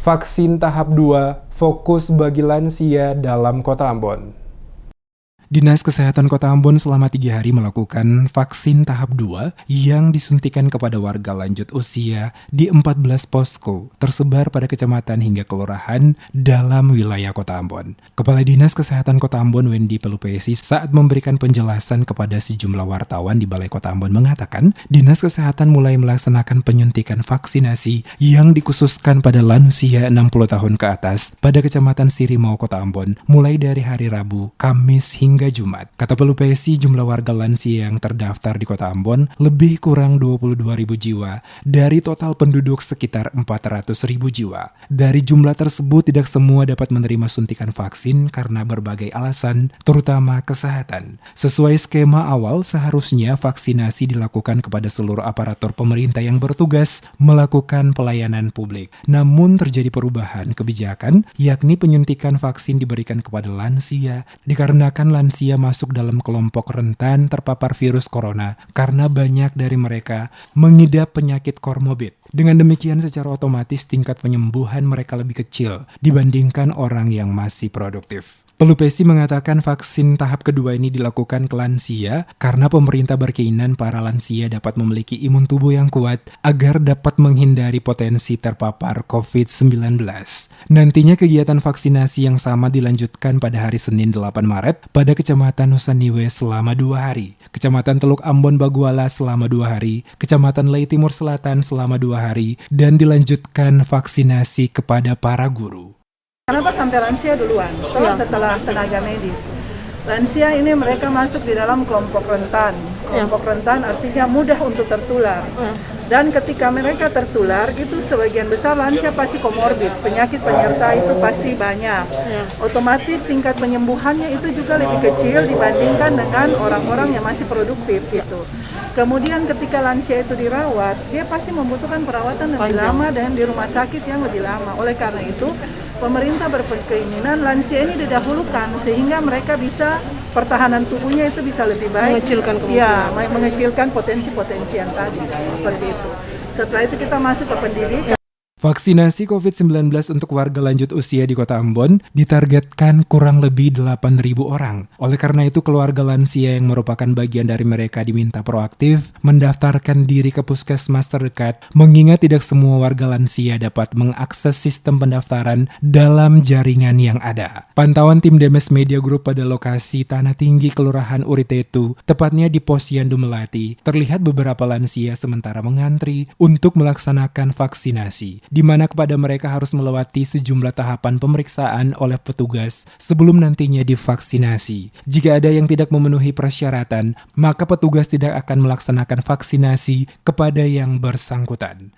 Vaksin tahap 2 fokus bagi lansia dalam Kota Ambon. Dinas Kesehatan Kota Ambon selama 3 hari melakukan vaksin tahap 2 yang disuntikan kepada warga lanjut usia di 14 posko tersebar pada kecamatan hingga kelurahan dalam wilayah Kota Ambon. Kepala Dinas Kesehatan Kota Ambon Wendy Pelupesi saat memberikan penjelasan kepada sejumlah wartawan di Balai Kota Ambon mengatakan, Dinas Kesehatan mulai melaksanakan penyuntikan vaksinasi yang dikhususkan pada lansia 60 tahun ke atas pada Kecamatan Sirimau, Kota Ambon mulai dari hari Rabu, Kamis hingga Jumat. Kata Pelupesi, jumlah warga lansia yang terdaftar di Kota Ambon lebih kurang 22.000 jiwa dari total penduduk sekitar 400.000 jiwa. Dari jumlah tersebut tidak semua dapat menerima suntikan vaksin karena berbagai alasan, terutama kesehatan. Sesuai skema awal, seharusnya vaksinasi dilakukan kepada seluruh aparatur pemerintah yang bertugas melakukan pelayanan publik. Namun terjadi perubahan kebijakan, yakni penyuntikan vaksin diberikan kepada lansia dikarenakan lansia masuk dalam kelompok rentan terpapar virus corona karena banyak dari mereka mengidap penyakit komorbid. Dengan demikian secara otomatis tingkat penyembuhan mereka lebih kecil dibandingkan orang yang masih produktif. Pelupesi mengatakan vaksin tahap kedua ini dilakukan ke lansia karena pemerintah berkeinginan para lansia dapat memiliki imun tubuh yang kuat agar dapat menghindari potensi terpapar COVID-19. Nantinya kegiatan vaksinasi yang sama dilanjutkan pada hari Senin 8 Maret pada Kecamatan Nusaniwe selama 2 hari, Kecamatan Teluk Ambon Baguala selama 2 hari, Kecamatan Lei Timur Selatan selama 2 hari, dan dilanjutkan vaksinasi kepada para guru. Kenapa sampai lansia duluan? Setelah tenaga medis. Lansia ini mereka masuk di dalam kelompok rentan. Kelompok rentan artinya mudah untuk tertular. Dan ketika mereka tertular, itu sebagian besar lansia pasti komorbid. Penyakit penyerta itu pasti banyak. Otomatis tingkat penyembuhannya itu juga lebih kecil dibandingkan dengan orang-orang yang masih produktif gitu. Kemudian ketika lansia itu dirawat, dia pasti membutuhkan perawatan lebih lama dan di rumah sakit yang lebih lama. Oleh karena itu, pemerintah berkeinginan lansia ini didahulukan sehingga mereka bisa pertahanan tubuhnya itu bisa lebih baik, mengecilkan potensi-potensi yang tadi seperti itu. Setelah itu kita masuk ke pendidikan. Vaksinasi COVID-19 untuk warga lanjut usia di Kota Ambon ditargetkan kurang lebih 8.000 orang. Oleh karena itu, keluarga lansia yang merupakan bagian dari mereka diminta proaktif mendaftarkan diri ke puskesmas terdekat, mengingat tidak semua warga lansia dapat mengakses sistem pendaftaran dalam jaringan yang ada. Pantauan tim Demes Media Group pada lokasi Tanah Tinggi Kelurahan Uritetu, tepatnya di Posyandu Melati, terlihat beberapa lansia sementara mengantri untuk melaksanakan vaksinasi, di mana kepada mereka harus melewati sejumlah tahapan pemeriksaan oleh petugas sebelum nantinya divaksinasi. Jika ada yang tidak memenuhi persyaratan, maka petugas tidak akan melaksanakan vaksinasi kepada yang bersangkutan.